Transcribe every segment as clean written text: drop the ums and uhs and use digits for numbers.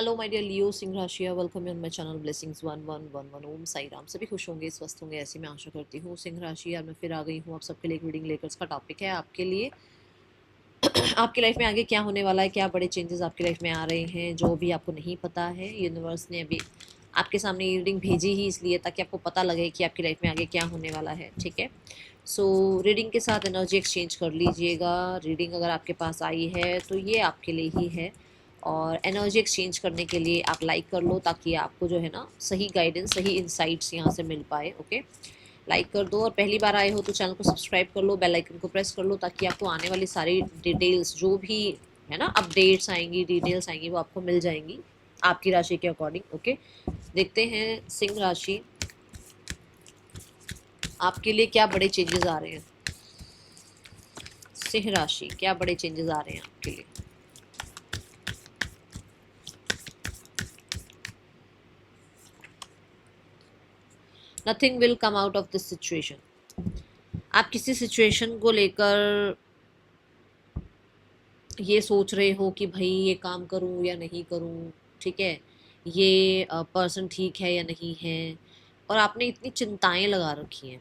Hello my dear Leo सिंह राशिया, welcome on my channel blessings 1111। Om Sai Ram. सभी खुश होंगे, स्वस्थ होंगे, ऐसी मैं आशा करती हूँ। सिंह राशि यार मैं फिर आ गई हूँ आप सबके लिए एक रीडिंग लेकर। इसका टॉपिक है आपके लिए आपकी लाइफ में आगे क्या होने वाला है, क्या बड़े चेंजेस आपकी लाइफ में आ रहे हैं जो भी आपको नहीं पता है। यूनिवर्स ने अभी आपके सामने ये रीडिंग भेजी ही इसलिए ताकि आपको पता लगे कि आपकी लाइफ में आगे क्या होने वाला है। ठीक है, सो रीडिंग के साथ एनर्जी एक्सचेंज कर लीजिएगा। रीडिंग अगर आपके पास आई है तो ये आपके लिए ही है, और एनर्जी एक्सचेंज करने के लिए आप लाइक कर लो ताकि आपको जो है ना सही गाइडेंस, सही इंसाइट्स यहाँ से मिल पाए। ओके, लाइक कर दो, और पहली बार आए हो तो चैनल को सब्सक्राइब कर लो, बेल आइकन को प्रेस कर लो ताकि आपको आने वाली सारी डिटेल्स जो भी है ना, अपडेट्स आएंगी, डिटेल्स आएंगी, वो आपको मिल जाएंगी आपकी राशि के अकॉर्डिंग। ओके, देखते हैं सिंह राशि आपके लिए क्या बड़े चेंजेस आ रहे हैं। सिंह राशि क्या बड़े चेंजेस आ रहे हैं आपके लिए। Nothing will come out of this situation. आप किसी सिचुएशन को लेकर ये सोच रहे हो कि भाई ये काम करूं या नहीं करूं, ठीक है, ये पर्सन ठीक है या नहीं है, और आपने इतनी चिंताएं लगा रखी हैं।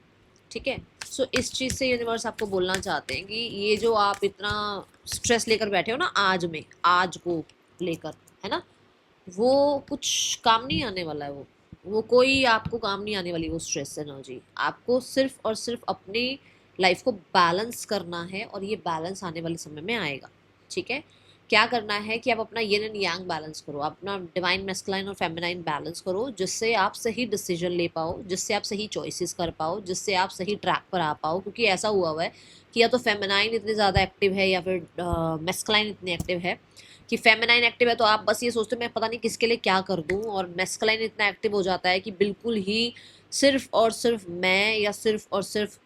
ठीक है, सो इस चीज़ से यूनिवर्स आपको बोलना चाहते हैं कि ये जो आप इतना स्ट्रेस लेकर बैठे हो ना आज में, आज को लेकर, है ना, वो कुछ काम नहीं आने वाला है। वो कोई आपको काम नहीं आने वाली वो स्ट्रेस एनर्जी। आपको सिर्फ और सिर्फ अपनी लाइफ को बैलेंस करना है, और ये बैलेंस आने वाले समय में आएगा। ठीक है, क्या करना है कि आप अपना यिन एंड यांग बैलेंस करो, अपना डिवाइन मैस्कुलाइन और फेमिनाइन बैलेंस करो, जिससे आप सही डिसीजन ले पाओ, जिससे आप सही चॉइसेस कर पाओ, जिससे आप सही ट्रैक पर आ पाओ। क्योंकि ऐसा हुआ है कि या तो फेमिनाइन इतनी ज़्यादा एक्टिव है या फिर मैस्कुलाइन इतनी एक्टिव है कि फेमिनाइन एक्टिव है तो आप बस ये सोचते हो मैं पता नहीं किसके लिए क्या कर दूं, और मैस्कुलाइन इतना एक्टिव हो जाता है कि बिल्कुल ही सिर्फ और सिर्फ मैं, या सिर्फ और सिर्फ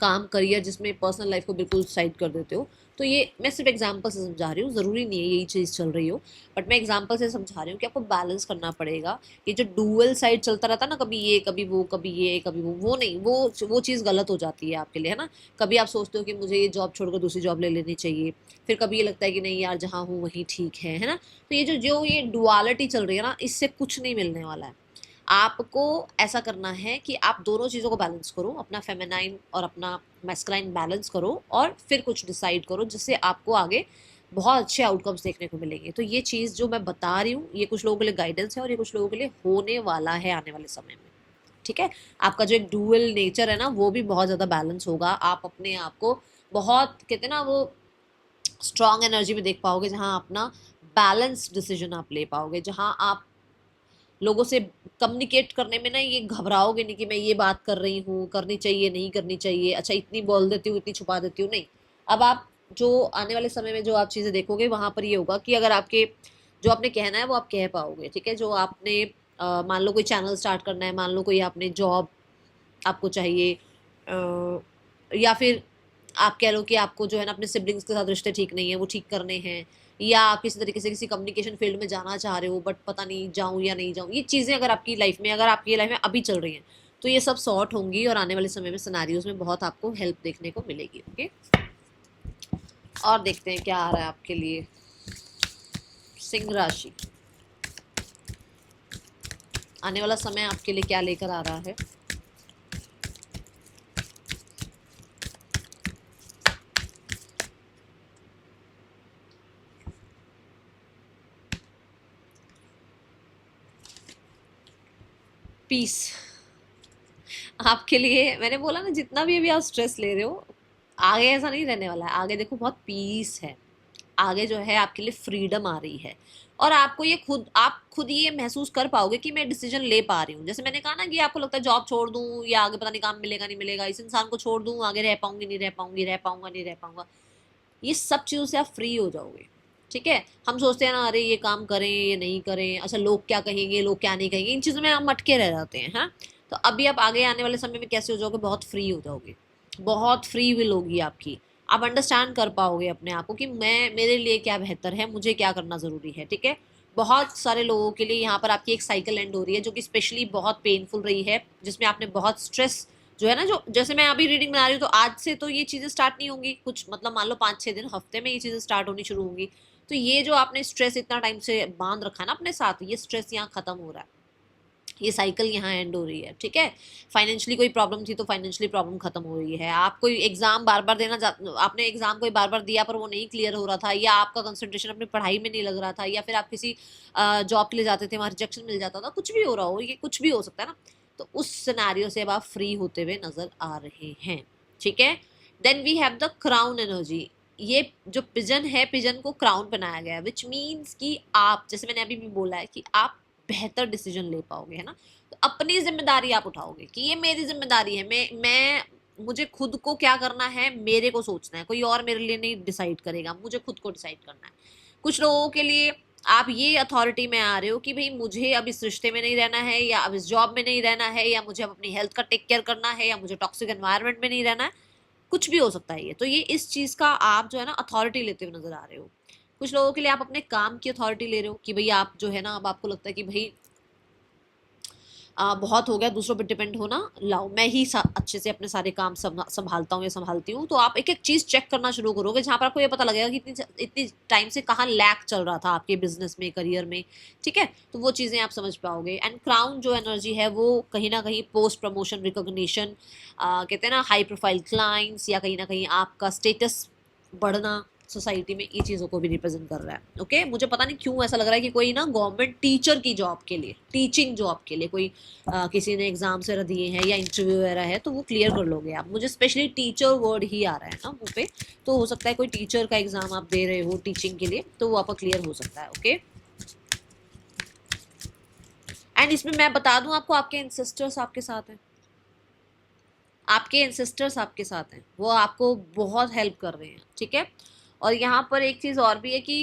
काम, करियर, जिसमें पर्सनल लाइफ को बिल्कुल साइड कर देते हो। तो ये मैं सिर्फ एग्जांपल से समझा रही हूँ, ज़रूरी नहीं है यही चीज़ चल रही हो, बट मैं एग्जांपल से समझा रही हूँ कि आपको बैलेंस करना पड़ेगा। ये जो डुअल साइड चलता रहता है ना, कभी ये कभी वो, कभी ये कभी वो नहीं, वो चीज़ गलत हो जाती है आपके लिए, है ना। कभी आप सोचते हो कि मुझे ये जॉब छोड़कर दूसरी जॉब ले लेनी चाहिए, फिर कभी ये लगता है कि नहीं यार जहाँ हूँ वहीं ठीक है ना। तो ये जो जो ये डुअलिटी चल रही है ना, इससे कुछ नहीं मिलने वाला है। आपको ऐसा करना है कि आप दोनों चीज़ों को बैलेंस करो, अपना फेमिनाइन और अपना मैस्कुलाइन बैलेंस करो, और फिर कुछ डिसाइड करो जिससे आपको आगे बहुत अच्छे आउटकम्स देखने को मिलेंगे। तो ये चीज़ जो मैं बता रही हूँ ये कुछ लोगों के लिए गाइडेंस है, और ये कुछ लोगों के लिए होने वाला है आने वाले समय में। ठीक है, आपका जो एक डुअल नेचर है ना वो भी बहुत ज़्यादा बैलेंस होगा। आप अपने आप को बहुत, कहते हैं ना, वो स्ट्रॉन्ग एनर्जी में देख पाओगे, जहाँ अपना बैलेंस डिसीजन आप ले पाओगे, जहाँ आप लोगों से कम्युनिकेट करने में ना ये घबराओगे नहीं कि मैं ये बात कर रही हूँ, करनी चाहिए नहीं करनी चाहिए, अच्छा इतनी बोल देती हूँ इतनी छुपा देती हूँ, नहीं। अब आप जो आने वाले समय में जो आप चीज़ें देखोगे वहाँ पर ये होगा कि अगर आपके जो आपने कहना है वो आप कह पाओगे। ठीक है, जो आपने मान लो कोई चैनल स्टार्ट करना है, मान लो कोई आपने जॉब आपको चाहिए, या फिर आप कह लो कि आपको जो है ना अपने सिबलिंग्स के साथ रिश्ते ठीक नहीं है, वो ठीक करने हैं, या आप किसी तरीके से किसी कम्युनिकेशन फील्ड में जाना चाह रहे हो बट पता नहीं जाऊँ या नहीं जाऊँ। ये चीज़ें अगर आपकी लाइफ में, अगर आपकी लाइफ में अभी चल रही हैं, तो ये सब सॉर्ट होंगी, और आने वाले समय में सिनेरियोज में बहुत आपको हेल्प देखने को मिलेगी। ओके, और देखते हैं क्या आ रहा है आपके लिए सिंह राशि। आने वाला समय आपके लिए क्या लेकर आ रहा है। पीस आपके लिए, मैंने बोला ना जितना भी अभी आप स्ट्रेस ले रहे हो, आगे ऐसा नहीं रहने वाला है। आगे देखो बहुत पीस है, आगे जो है आपके लिए फ्रीडम आ रही है, और आपको ये खुद, आप खुद ये महसूस कर पाओगे कि मैं डिसीजन ले पा रही हूँ। जैसे मैंने कहा ना कि आपको लगता है जॉब छोड़ दूँ या आगे पता नहीं काम मिलेगा नहीं मिलेगा, इस इंसान को छोड़ दूँ, आगे रह पाऊंगी नहीं रह पाऊंगी, रह पाऊंगा नहीं रह पाऊंगा, ये सब चीज़ों से आप फ्री हो जाओगे। ठीक है, हम सोचते हैं ना अरे ये काम करें ये नहीं करें, अच्छा लोग क्या कहेंगे लोग क्या नहीं कहेंगे, इन चीज़ों में हम अटके रह जाते हैं। हाँ, तो अभी आप आगे आने वाले समय में कैसे हो जाओगे, बहुत फ्री हो जाओगे, बहुत फ्री विल होगी आपकी। आप अंडरस्टैंड कर पाओगे अपने आप को कि मैं, मेरे लिए क्या बेहतर है, मुझे क्या करना ज़रूरी है। ठीक है, बहुत सारे लोगों के लिए यहाँ पर आपकी एक साइकिल एंड हो रही है जो कि स्पेशली बहुत पेनफुल रही है, जिसमें आपने बहुत स्ट्रेस जो है ना, जो जैसे मैं अभी रीडिंग बना रही हूँ तो आज से तो ये चीज़ें स्टार्ट नहीं होंगी, कुछ मतलब मान लो 5-6 दिन, हफ्ते में ये चीज़ें स्टार्ट होनी शुरू होंगी। तो ये जो आपने स्ट्रेस इतना टाइम से बांध रखा है ना अपने साथ, ये स्ट्रेस यहाँ खत्म हो रहा है, ये साइकिल यहाँ एंड हो रही है, ठीक है। फाइनेंशियली कोई प्रॉब्लम थी तो फाइनेंशियली प्रॉब्लम खत्म हो रही है। आप कोई एग्जाम बार बार आपने एग्जाम कोई बार बार दिया पर वो नहीं क्लियर हो रहा था, या आपका कंसंट्रेशन अपनी पढ़ाई में नहीं लग रहा था, या फिर आप किसी जॉब के लिए जाते थे वहाँ रिजेक्शन मिल जाता था, कुछ भी हो रहा हो, ये कुछ भी हो सकता है ना, तो उस सिनेरियो से अब आप फ्री होते हुए नजर आ रहे हैं, ठीक है। Then we have the crown energy. ये जो पिजन है, पिजन को क्राउन बनाया गया है, विच मीन्स कि आप, जैसे मैंने अभी भी बोला है कि आप बेहतर डिसीजन ले पाओगे, है ना। तो अपनी जिम्मेदारी आप उठाओगे कि ये मेरी जिम्मेदारी है, मैं मुझे खुद को क्या करना है, मेरे को सोचना है, कोई और मेरे लिए नहीं डिसाइड करेगा, मुझे खुद को डिसाइड करना है। कुछ लोगों के लिए आप ये अथॉरिटी में आ रहे हो कि भाई मुझे अब इस रिश्ते में नहीं रहना है, या अब इस जॉब में नहीं रहना है, या मुझे अब अपनी हेल्थ का टेक केयर करना है, या मुझे टॉक्सिक एनवायरनमेंट में नहीं रहना है, कुछ भी हो सकता है ये। तो ये इस चीज का आप जो है ना अथॉरिटी लेते हुए नजर आ रहे हो। कुछ लोगों के लिए आप अपने काम की अथॉरिटी ले रहे हो कि भाई आप जो है ना, अब आपको लगता है कि भाई बहुत हो गया दूसरों पर डिपेंड होना, लाओ मैं ही अच्छे से अपने सारे काम संभालता हूँ या संभालती हूँ। तो आप एक एक चीज चेक करना शुरू करोगे, जहां पर आपको ये पता लगेगा कि इतनी इतनी टाइम से कहाँ लैक चल रहा था आपके बिजनेस में, करियर में, ठीक है। तो वो चीजें आप समझ पाओगे। एंड क्राउन जो एनर्जी है वो कहीं ना कहीं पोस्ट प्रमोशन, रिकॉग्निशन, कहते हैं ना हाई प्रोफाइल क्लाइंट्स, या कहीं ना कहीं आपका स्टेटस बढ़ना सोसाइटी में, ये चीज़ों को भी रिप्रेजेंट कर रहा है। ओके, मुझे पता नहीं क्यों ऐसा लग रहा है कि कोई ना गवर्नमेंट टीचर की जॉब के लिए, टीचिंग जॉब के लिए कोई किसी ने एग्जाम से दिए हैं या इंटरव्यू वगैरह है, तो वो क्लियर कर लोगे आप। मुझे स्पेशली टीचर वर्ड ही आ रहा है ना मुंह पे, तो हो सकता है कोई टीचर का एग्जाम आप दे रहे हो टीचिंग के लिए, तो वो आपका क्लियर हो सकता है। ओके, एंड इसमें मैं बता दूं आपको, आपके एंसेस्टर्स आपके साथ हैं, आपके एंसेस्टर्स आपके साथ हैं, वो आपको बहुत हेल्प कर रहे हैं, ठीक है। और यहाँ पर एक चीज़ और भी है कि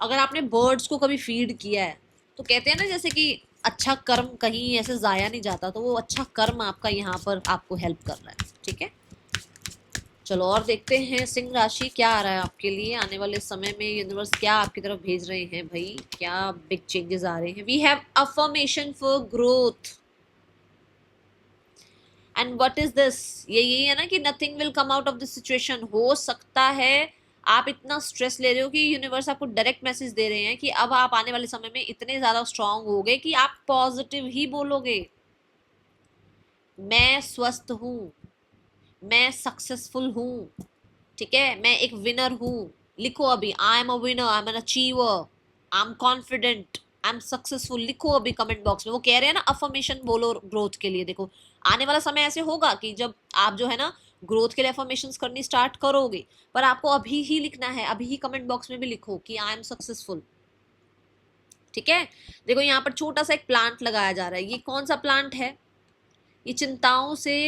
अगर आपने बर्ड्स को कभी फीड किया है, तो कहते हैं ना जैसे कि अच्छा कर्म कहीं ऐसे ज़ाया नहीं जाता, तो वो अच्छा कर्म आपका यहाँ पर आपको हेल्प कर रहा है, ठीक है। चलो और देखते हैं सिंह राशि क्या आ रहा है आपके लिए आने वाले समय में, यूनिवर्स क्या आपकी तरफ भेज रहे हैं भाई, क्या बिग चेंजेस आ रहे हैं। We have affirmation for growth, and what is this, ये यही है ना कि nothing will come out of this situation. हो सकता है आप इतना स्ट्रेस ले रहे हो कि यूनिवर्स आपको डायरेक्ट मैसेज दे रहे हैं कि अब आप आने वाले समय में इतने ज्यादा स्ट्रांग हो गए कि आप पॉजिटिव ही बोलोगे, मैं स्वस्थ हूं, मैं सक्सेसफुल हूं, ठीक है, मैं एक विनर हूं। लिखो अभी, I am a winner, I am an achiever, I am confident, I am successful. लिखो अभी कमेंट बॉक्स में। वो कह रहे हैं ना अफर्मेशन बोलो ग्रोथ के लिए। देखो आने वाला समय ऐसे होगा कि जब आप जो है ना ग्रोथ के लिए अफर्मेशंस करनी स्टार्ट करोगे, पर आपको अभी ही लिखना है, अभी ही कमेंट बॉक्स में भी लिखो कि आई एम सक्सेसफुल, ठीक है। देखो यहाँ पर छोटा सा एक प्लांट लगाया जा रहा है, ये कौन सा प्लांट है, ये चिंताओं से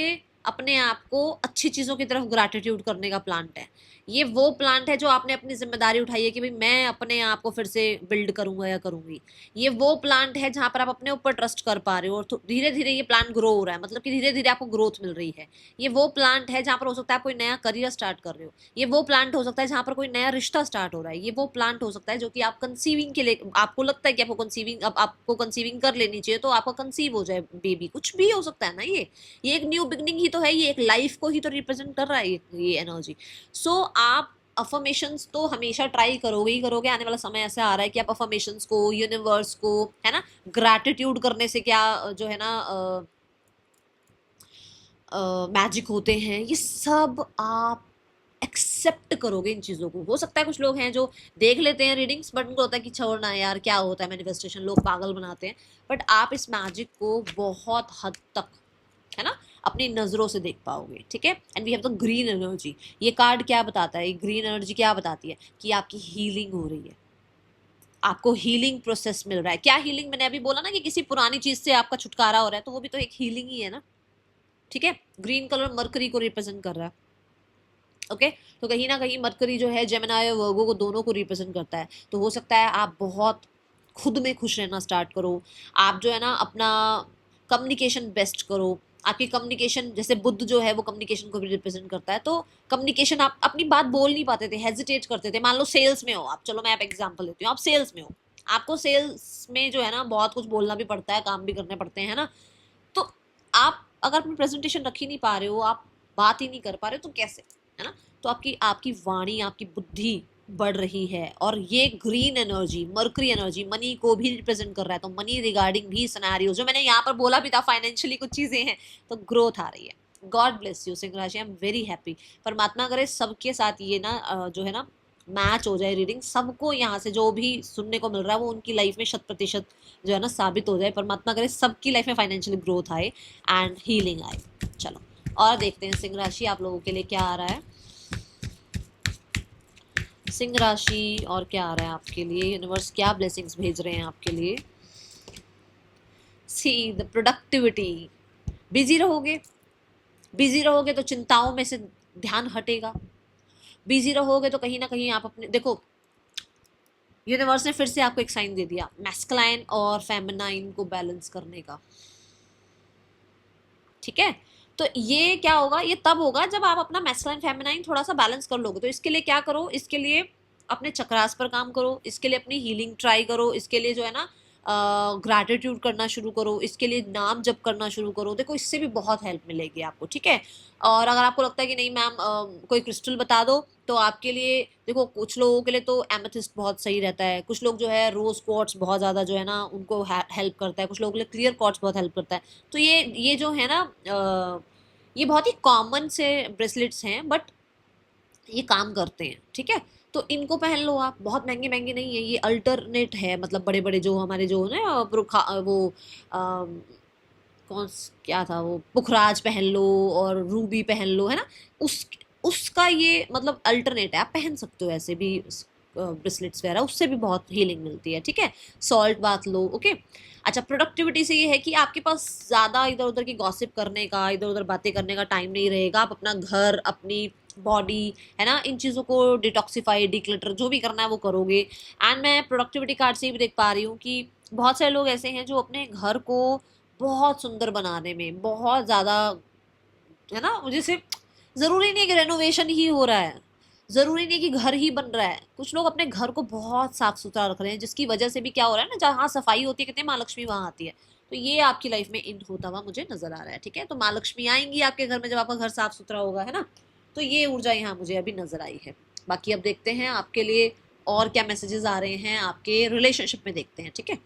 अपने आप को अच्छी चीजों की तरफ ग्रैटिट्यूड करने का प्लांट है। ये वो प्लांट है जो आपने अपनी जिम्मेदारी उठाई है कि भाई मैं अपने आप को फिर से बिल्ड करूंगा या करूंगी। ये वो प्लांट है जहां पर आप अपने ऊपर ट्रस्ट कर पा रहे हो, और धीरे धीरे ये प्लांट ग्रो हो रहा है, मतलब कि धीरे धीरे आपको ग्रोथ मिल रही है। ये वो प्लांट है जहां पर हो सकता है आप कोई नया करियर स्टार्ट कर रहे हो। ये वो प्लांट हो सकता है जहां पर कोई नया रिश्ता स्टार्ट हो रहा है। ये वो प्लांट हो सकता है जो कि आप कंसीविंग के लिए, आपको लगता है कि आपको कंसीविंग, अब आपको कंसीविंग कर लेनी चाहिए तो आपका कंसीव हो जाए बेबी, कुछ भी हो सकता है ना। ये एक न्यू बिगनिंग ही तो है, ये एक लाइफ को ही तो रिप्रेजेंट कर रहा है ये एनर्जी। सो आप अफर्मेशंस तो हमेशा ट्राई करोगे ही करोगे। आने वाला समय ऐसा आ रहा है कि आप अफर्मेशंस को, यूनिवर्स को, है ना, ग्रैटिट्यूड करने से क्या जो है ना मैजिक होते हैं, ये सब आप एक्सेप्ट करोगे इन चीज़ों को। हो सकता है कुछ लोग हैं जो देख लेते हैं रीडिंग्स, बट उनको होता है कि छोड़ना यार क्या होता है मैनिफेस्टेशन, लोग पागल बनाते हैं। बट आप इस मैजिक को बहुत हद तक, है ना, अपनी नजरों से देख पाओगे, ठीक है। And we have the green energy. ये कार्ड क्या बताता है, ये ग्रीन एनर्जी क्या बताती है कि आपकी हीलिंग हो रही है, आपको हीलिंग प्रोसेस मिल रहा है। क्या हीलिंग, मैंने अभी बोला ना कि किसी पुरानी चीज से आपका छुटकारा हो रहा है, तो वो भी तो एक हीलिंग ही है ना, ठीक है। ग्रीन कलर मरकरी को रिप्रेजेंट कर रहा है, ओके। तो कहीं ना कहीं मरकरी जो है जेमिनी और वर्गो को, दोनों को रिप्रेजेंट करता है। तो हो सकता है आप बहुत खुद में खुश रहना स्टार्ट करो, आप जो है ना अपना कम्युनिकेशन बेस्ट करो। आपकी कम्युनिकेशन, जैसे बुद्ध जो है वो कम्युनिकेशन को भी रिप्रेजेंट करता है, तो कम्युनिकेशन, आप अपनी बात बोल नहीं पाते थे, हेजिटेट करते थे। मान लो सेल्स में हो आप, चलो मैं आप एग्जांपल लेती हूँ, आप सेल्स में हो, आपको सेल्स में जो है ना बहुत कुछ बोलना भी पड़ता है, काम भी करने पड़ते हैं, है ना। तो आप अगर अपनी प्रेजेंटेशन रख ही नहीं पा रहे हो, आप बात ही नहीं कर पा रहे हो, तो कैसे, है ना। तो आपकी आपकी वाणी, आपकी बुद्धि बढ़ रही है, और ये green energy, mercury energy money को भी रिप्रेजेंट कर रहा है, तो मनी रिगार्डिंग भी सिनेरियो जो मैंने यहाँ पर बोला भी था, फाइनेंशियली कुछ चीजें हैं, तो ग्रोथ आ रही है। गॉड ब्लेस यू सिंह राशि, आई एम वेरी हैप्पी। परमात्मा करे सबके साथ ये ना जो है ना मैच हो जाए रीडिंग, सबको यहाँ से जो भी सुनने को मिल रहा है वो उनकी लाइफ में 100% जो है ना साबित हो जाए। परमात्मा करे सबकी लाइफ में फाइनेंशियल ग्रोथ आए एंड हीलिंग आए। चलो और देखते हैं सिंह राशि आप लोगों के लिए क्या आ रहा है। सिंह राशि और क्या आ रहा है आपके लिए, यूनिवर्स क्या ब्लेसिंग्स भेज रहे हैं आपके लिए। सी द प्रोडक्टिविटी, बिजी रहोगे, बिजी रहोगे तो चिंताओं में से ध्यान हटेगा, बिजी रहोगे तो कहीं ना कहीं आप अपने, देखो यूनिवर्स ने फिर से आपको एक साइन दे दिया मैस्कुलाइन और फेमिनाइन को बैलेंस करने का, ठीक है। तो ये क्या होगा, ये तब होगा जब आप अपना मैस्कुलाइन फेमिनाइन थोड़ा सा बैलेंस कर लोगे। तो इसके लिए क्या करो, इसके लिए अपने चक्रास पर काम करो, इसके लिए अपनी हीलिंग ट्राई करो, इसके लिए जो है ना ग्रैटिट्यूड करना शुरू करो, इसके लिए नाम जप करना शुरू करो। देखो इससे भी बहुत हेल्प मिलेगी आपको, ठीक है। और अगर आपको लगता है कि नहीं मैम कोई क्रिस्टल बता दो, तो आपके लिए देखो कुछ लोगों के लिए तो एमेथिस्ट बहुत सही रहता है, कुछ लोग जो है रोज क्वार्ट्ज बहुत ज़्यादा जो है ना उनको हेल्प करता है, कुछ लोगों के लिए क्लियर क्वार्ट्ज बहुत हेल्प करता है। तो ये जो है ना ये बहुत ही कॉमन से ब्रेसलेट्स हैं, बट ये काम करते हैं, ठीक है। तो इनको पहन लो आप, बहुत महंगे महंगे नहीं है, ये अल्टरनेट है, मतलब बड़े बड़े जो हमारे जो ना वो कौन क्या था वो पुखराज पहन लो और रूबी पहन लो, है ना, उस उसका ये मतलब अल्टरनेट है, आप पहन सकते हो ऐसे भी ब्रेसलेट्स वगैरह, उससे भी बहुत हीलिंग मिलती है, ठीक है। सॉल्ट बात लो, ओके। अच्छा प्रोडक्टिविटी से ये है कि आपके पास ज़्यादा इधर उधर की गॉसिप करने का, इधर उधर बातें करने का टाइम नहीं रहेगा। आप अपना घर, अपनी बॉडी, है ना, इन चीज़ों को डिटॉक्सिफाई, डिक्लटर जो भी करना है वो करोगे। एंड मैं प्रोडक्टिविटी कार्ड से भी देख पा रही हूँ कि बहुत सारे लोग ऐसे हैं जो अपने घर को बहुत सुंदर बनाने में बहुत ज़्यादा, है ना, जैसे ज़रूरी नहीं है कि रेनोवेशन ही हो रहा है, ज़रूरी नहीं कि घर ही बन रहा है, कुछ लोग अपने घर को बहुत साफ सुथरा रख रहे हैं, जिसकी वजह से भी क्या हो रहा है ना, जहाँ सफाई होती है कितने माँ लक्ष्मी वहाँ आती है। तो ये आपकी लाइफ में इन होता हुआ मुझे नजर आ रहा है, ठीक है। तो माँ लक्ष्मी आएंगी आपके घर में जब आपका घर साफ सुथरा होगा, है ना। तो ये ऊर्जा यहाँ मुझे अभी नजर आई है। बाकी अब देखते हैं आपके लिए और क्या मैसेजेस आ रहे हैं आपके रिलेशनशिप में, देखते हैं, ठीक है।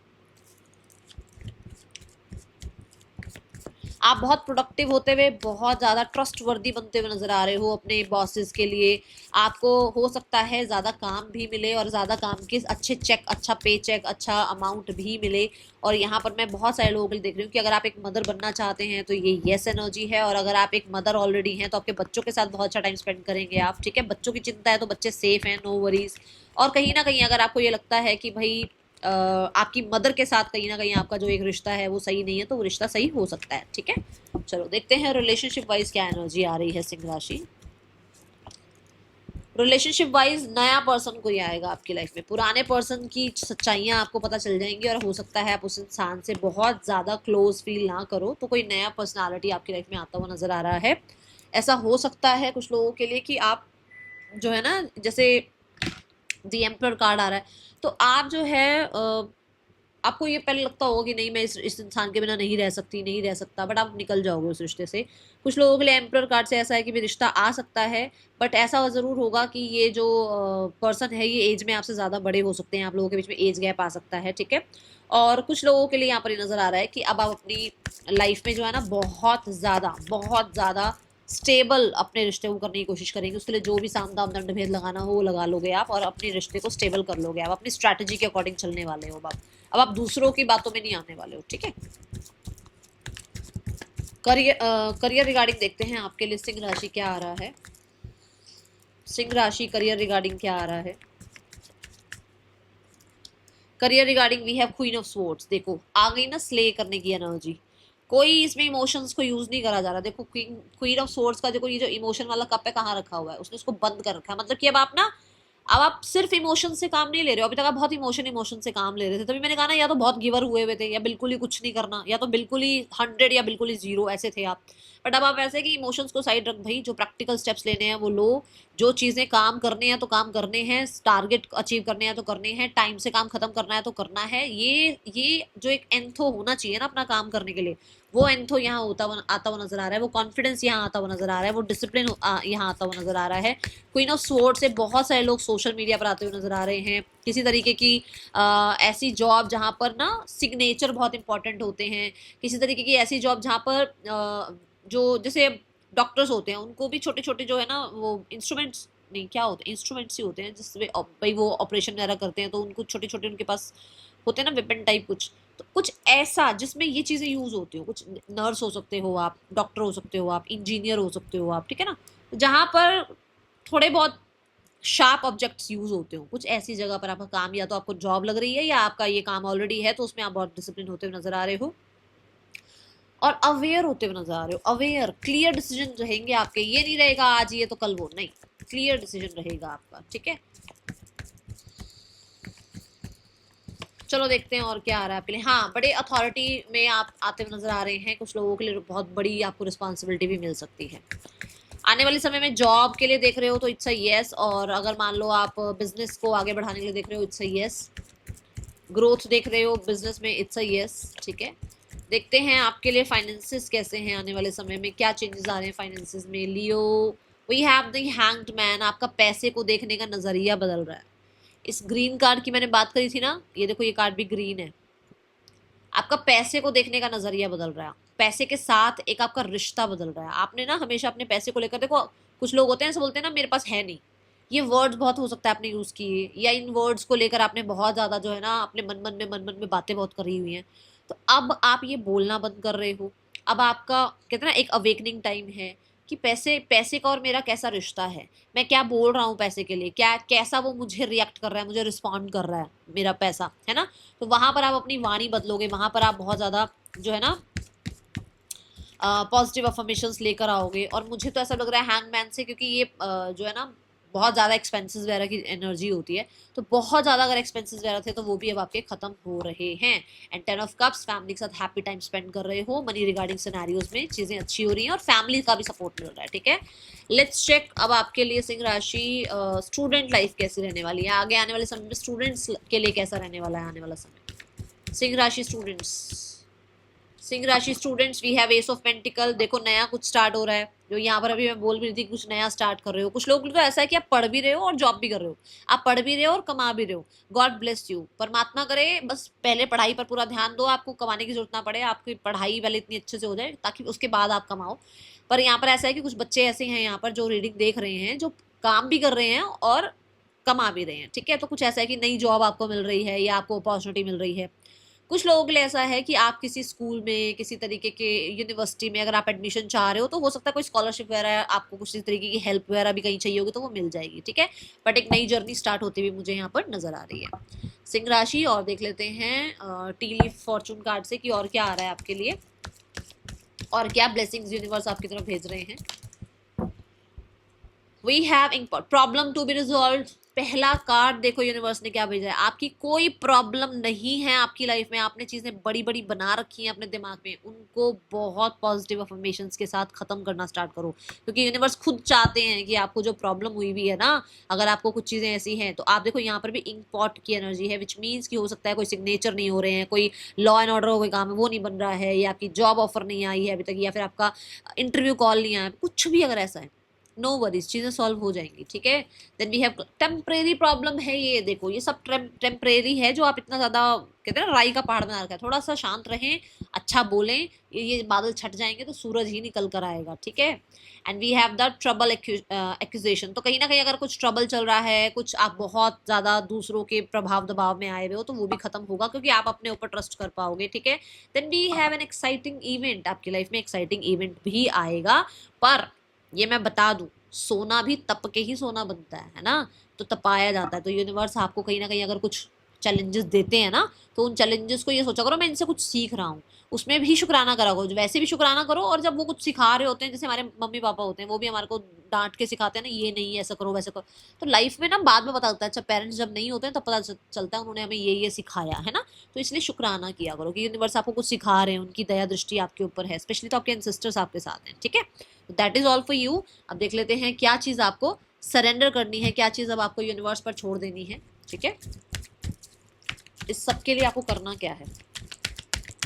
आप बहुत प्रोडक्टिव होते हुए, बहुत ज़्यादा ट्रस्ट वर्दी बनते हुए नजर आ रहे हो अपने बॉसेस के लिए। आपको हो सकता है ज़्यादा काम भी मिले और ज़्यादा काम के अच्छे चेक, अच्छा पे चेक, अच्छा अमाउंट भी मिले। और यहाँ पर मैं बहुत सारे लोगों के लिए देख रही हूँ कि अगर आप एक मदर बनना चाहते हैं तो ये येस एनर्जी है, और अगर आप एक मदर ऑलरेडी हैं तो आपके बच्चों के साथ बहुत अच्छा टाइम स्पेंड करेंगे आप, ठीक है। बच्चों की चिंता है तो बच्चे सेफ हैं, नो वरीज। और कहीं ना कहीं अगर आपको ये लगता है कि भाई आपकी मदर के साथ कहीं ना कहीं आपका जो एक रिश्ता है वो सही नहीं है, तो वो रिश्ता सही हो सकता है, ठीक है। चलो देखते हैं रिलेशनशिप वाइज क्या एनर्जी आ रही है सिंह राशि। रिलेशनशिप वाइज नया पर्सन कोई आएगा आपकी लाइफ में, पुराने पर्सन की सच्चाइयां आपको पता चल जाएंगी, और हो सकता है आप उस इंसान से बहुत ज़्यादा क्लोज फील ना करो, तो कोई नया पर्सनालिटी आपकी लाइफ में आता हुआ नजर आ रहा है। ऐसा हो सकता है कुछ लोगों के लिए कि आप जो है ना, जैसे दी एम्परर कार्ड आ रहा है, तो आप जो है आपको ये पहले लगता होगा कि नहीं मैं इस इंसान के बिना नहीं रह सकती, नहीं रह सकता, बट आप निकल जाओगे उस रिश्ते से। कुछ लोगों के लिए एम्परर कार्ड से ऐसा है कि भी रिश्ता आ सकता है, बट ऐसा ज़रूर होगा कि ये जो पर्सन है ये एज में आपसे ज़्यादा बड़े हो सकते हैं, आप लोगों के बीच में एज गैप आ सकता है, ठीक है। और कुछ लोगों के लिए यहाँ पर ये नज़र आ रहा है कि अब आप अपनी लाइफ में जो है ना बहुत ज़्यादा स्टेबल अपने रिश्ते को करने की कोशिश करेंगे। उसके लिए जो भी साम दाम दंड भेद लगाना हो वो लगा लोगे आप, और अपने रिश्ते को स्टेबल कर लोगे आप, अपनी स्ट्रैटेजी के अकॉर्डिंग चलने वाले हो आप। अब आप दूसरों की बातों में नहीं आने वाले हो, ठीक है। करियर रिगार्डिंग देखते हैं आपके लिए सिंह राशि क्या आ रहा है। सिंह राशि करियर रिगार्डिंग क्या आ रहा है। Career regarding we have queen of swords, देखो आ गई ना स्ले करने की एनर्जी। कोई इसमें इमोशंस को यूज नहीं करा जा रहा। देखो क्वीन ऑफ स्वॉर्ड्स का देखो ये जो इमोशन वाला कप है कहाँ रखा हुआ है, उसने उसको बंद कर रखा है, मतलब कि अब आप ना, अब आप सिर्फ इमोशन से काम नहीं ले रहे हो। अभी तक आप बहुत इमोशन से काम ले रहे थे, तभी मैंने कहा ना, या तो बहुत गिवर हुए हुए थे, या बिल्कुल ही कुछ नहीं करना, या तो बिल्कुल ही 100 या बिल्कुल ही 0 ऐसे थे आप। बट अब आप ऐसे कि इमोशंस को साइड रख भाई, जो प्रैक्टिकल स्टेप्स लेने हैं वो लो, जो चीज़ें काम करने हैं तो काम करने हैं, टारगेट अचीव करने हैं तो करने हैं, टाइम से काम खत्म करना है तो करना है। ये जो एक एंथो होना चाहिए ना अपना काम करने के लिए, वो एंथो यहाँ आता हुआ नजर आ रहा है, वो कॉन्फिडेंस यहाँ आता हुआ नजर आ रहा है, वो डिसिप्लिन यहाँ आता हुआ नजर आ रहा है। क्वीन ऑफ स्वॉर्ड से बहुत सारे लोग सोशल मीडिया पर आते हुए नजर आ रहे हैं। किसी तरीके की ऐसी जॉब जहाँ पर ना सिग्नेचर बहुत इंपॉर्टेंट होते हैं, किसी तरीके की ऐसी जॉब जहाँ पर जो जैसे डॉक्टर्स होते हैं उनको भी छोटे छोटे जो है ना वो इंस्ट्रूमेंट्स, नहीं क्या होते हैं, इंस्ट्रूमेंट्स ही होते हैं जिसमें भाई वो ऑपरेशन वगैरह करते हैं, तो उनको छोटे छोटे उनके पास होते हैं ना वेपन टाइप कुछ, तो कुछ ऐसा जिसमें ये चीज़ें यूज होती हो। कुछ नर्स हो सकते हो आप, डॉक्टर हो सकते हो आप, इंजीनियर हो सकते हो आप, ठीक है ना, जहाँ पर थोड़े बहुत शार्प ऑब्जेक्ट्स यूज होते हो, कुछ ऐसी जगह पर आपका काम, या तो आपको जॉब लग रही है या आपका ये काम ऑलरेडी है तो उसमें आप बहुत डिसिप्लिन होते हुए नजर आ रहे हो और अवेयर होते हुए नजर आ रहे हो। अवेयर, क्लियर डिसीजन रहेंगे आपके, ये नहीं रहेगा आज ये तो कल वो, नहीं, क्लियर डिसीजन रहेगा आपका, ठीक है। चलो देखते हैं और क्या आ रहा है आपके लिए। हाँ, बड़े अथॉरिटी में आप आते हुए नजर आ रहे हैं, कुछ लोगों के लिए बहुत बड़ी आपको रिस्पॉन्सिबिलिटी भी मिल सकती है आने वाले समय में। जॉब के लिए देख रहे हो तो इट्स अ यस, और अगर मान लो आप बिजनेस को आगे बढ़ाने के लिए देख रहे हो इट्स अ यस, ग्रोथ देख रहे हो बिजनेस में इट्स अ यस, ठीक है। देखते हैं आपके लिए फाइनेंसेस कैसे हैं आने वाले समय में, क्या चेंजेस आ रहे हैं फाइनेंसेस में। Leo, we have the hanged man, आपका पैसे को देखने का नजरिया बदल रहा है। इस ग्रीन कार्ड की मैंने बात करी थी ना, ये देखो ये कार्ड भी ग्रीन है। आपका पैसे को देखने का नजरिया बदल रहा है, पैसे के साथ एक आपका रिश्ता बदल रहा है। आपने ना हमेशा अपने पैसे को लेकर, देखो कुछ लोग होते हैं ऐसे बोलते हैं ना मेरे पास है नहीं, ये वर्ड्स बहुत हो सकता है आपने यूज किए, या इन वर्ड्स को लेकर आपने बहुत ज्यादा जो है ना अपने मन मन में बातें बहुत करी हुई हैं। तो अब आप ये बोलना बंद कर रहे हो। अब आपका कहते हैं ना एक अवेकनिंग टाइम है कि पैसे पैसे का और मेरा कैसा रिश्ता है, मैं क्या बोल रहा हूँ पैसे के लिए, क्या कैसा वो मुझे रिएक्ट कर रहा है, मुझे रिस्पॉन्ड कर रहा है मेरा पैसा, है ना। तो वहां पर आप अपनी वाणी बदलोगे, वहां पर आप बहुत ज्यादा जो है ना पॉजिटिव अफर्मेशंस लेकर आओगे। और मुझे तो ऐसा लग रहा है हैंगमैन से, क्योंकि ये जो है ना बहुत ज़्यादा एक्सपेंसेस वगैरह की एनर्जी होती है, तो बहुत ज़्यादा अगर एक्सपेंसेस वगैरह थे तो वो भी अब आपके खत्म हो रहे हैं। एंड 10 ऑफ कप्स, फैमिली के साथ हैप्पी टाइम स्पेंड कर रहे हो, मनी रिगार्डिंग सिनेरियोज में चीज़ें अच्छी हो रही हैं और फैमिली का भी सपोर्ट मिल रहा है, ठीक है। लेट्स चेक अब आपके लिए सिंह राशि स्टूडेंट लाइफ कैसी रहने वाली है आगे आने वाले समय में, स्टूडेंट्स के लिए कैसा रहने वाला है आने वाला समय। सिंह राशि स्टूडेंट्स, सिंह राशि students, we have ace of pentacle. देखो नया कुछ स्टार्ट हो रहा है, जो यहाँ पर अभी मैं बोल भी रही थी, कुछ नया स्टार्ट कर रहे हो। कुछ लोग तो ऐसा है कि आप पढ़ भी रहे हो और जॉब भी कर रहे हो, आप पढ़ भी रहे हो और कमा भी रहे हो। गॉड ब्लेस यू, परमात्मा करे बस पहले पढ़ाई पर पूरा ध्यान दो, आपको कमाने की जरूरत ना पड़े, आपकी पढ़ाई पहले इतनी अच्छे से हो जाए ताकि उसके बाद आप कमाओ। पर यहाँ पर ऐसा है कि कुछ बच्चे ऐसे हैं यहाँ पर जो रीडिंग देख रहे हैं, जो काम भी कर रहे हैं और कमा भी रहे हैं, ठीक है। तो कुछ ऐसा है कि नई जॉब आपको मिल रही है या आपको अपॉर्चुनिटी मिल रही है। कुछ लोगों के लिए ऐसा है कि आप किसी स्कूल में, किसी तरीके के यूनिवर्सिटी में अगर आप एडमिशन चाह रहे हो तो हो सकता है कोई स्कॉलरशिप वगैरह, आपको कुछ इस तरीके की हेल्प वगैरह भी कहीं चाहिए होगी तो वो मिल जाएगी, ठीक है। बट एक नई जर्नी स्टार्ट होती हुई मुझे यहाँ पर नजर आ रही है सिंह राशि। और देख लेते हैं टी लीफ फॉर्चून कार्ड से कि और क्या आ रहा है आपके लिए, और क्या ब्लेसिंग्स यूनिवर्स आपकी तरफ भेज रहे हैं। We have problem to be resolve. पहला कार्ड देखो यूनिवर्स ने क्या भेजा है, आपकी कोई प्रॉब्लम नहीं है आपकी लाइफ में, आपने चीजें बड़ी बड़ी बना रखी हैं अपने दिमाग में, उनको बहुत पॉजिटिव अफर्मेशंस के साथ खत्म करना स्टार्ट करो। क्योंकि यूनिवर्स खुद चाहते हैं कि आपको जो प्रॉब्लम हुई भी है ना, अगर आपको कुछ चीजें ऐसी हैं, तो आप देखो यहाँ पर भी इंक पॉट की एनर्जी है, विच मीन्स कि हो सकता है कोई सिग्नेचर नहीं हो रहे हैं, कोई लॉ एंड ऑर्डर कोई काम है वो नहीं बन रहा है, या आपकी जॉब ऑफर नहीं आई है अभी तक, या फिर आपका इंटरव्यू कॉल नहीं आया, कुछ भी अगर ऐसा है, नो वरीज, चीजें सॉल्व हो जाएंगी, ठीक है। Then we have temporary problem है, ये देखो ये सब टेम्परेरी है, जो आप इतना ज्यादा कहते हैं ना राई का पहाड़ बना रखा है। थोड़ा सा शांत रहें, अच्छा बोलें, ये बादल छट जाएंगे तो सूरज ही निकल कर आएगा, ठीक है। And we have the trouble accusation, तो कहीं ना कहीं अगर कुछ ट्रबल चल रहा है, कुछ आप बहुत ज्यादा दूसरों के प्रभाव दबाव में आए हुए हो, तो वो भी खत्म होगा क्योंकि आप अपने ऊपर ट्रस्ट कर पाओगे, ठीक है। Then we have an exciting event, आपकी लाइफ में एक्साइटिंग इवेंट भी आएगा। पर ये मैं बता दूं, सोना भी तप के ही सोना बनता है ना, तो तपाया जाता है। तो यूनिवर्स आपको कहीं ना कहीं अगर कुछ चैलेंजेस देते हैं ना, तो उन चैलेंजेस को ये सोचा करो मैं इनसे कुछ सीख रहा हूँ, उसमें भी शुक्राना करा करो, वैसे भी शुक्राना करो। और जब वो कुछ सिखा रहे होते हैं, जैसे हमारे मम्मी पापा होते हैं, वो भी हमारे को डांट के सिखाते हैं ना, ये नहीं ऐसा करो वैसा करो, तो लाइफ में ना बाद में पता चलता है, अच्छा पेरेंट्स जब नहीं होते हैं तब पता चलता है उन्होंने हमें ये सिखाया है ना। तो इसलिए शुक्राना किया करो कि यूनिवर्स आपको कुछ सिखा रहे हैं, उनकी दया दृष्टि आपके ऊपर है, स्पेशली तो आपके एंसेस्टर्स आपके साथ हैं, ठीक है। That is all for you. अब देख लेते हैं क्या चीज आपको सरेंडर करनी है, क्या चीज अब आपको यूनिवर्स पर छोड़ देनी है, ठीक है। इस सब के लिए आपको करना क्या है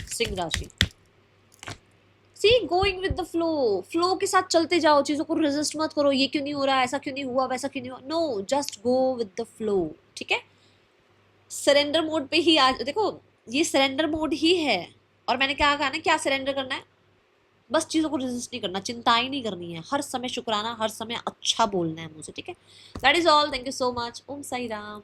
सिंह राशि। See going with the flow, flow के साथ चलते जाओ, चीजों को रेजिस्ट मत करो, ये क्यों नहीं हो रहा, ऐसा क्यों नहीं हुआ, वैसा क्यों नहीं हुआ, no, just go with the flow, ठीक है। सरेंडर मोड पे ही आज देखो, ये सरेंडर मोड ही है। और मैंने क्या कहा ना, क्या सरेंडर करना है, बस चीजों को रेजिस्ट नहीं करना, चिंताएं नहीं करनी है, हर समय शुक्राना, हर समय अच्छा बोलना है मुझे, ठीक है। That is all, thank you so much, Om Sai Ram.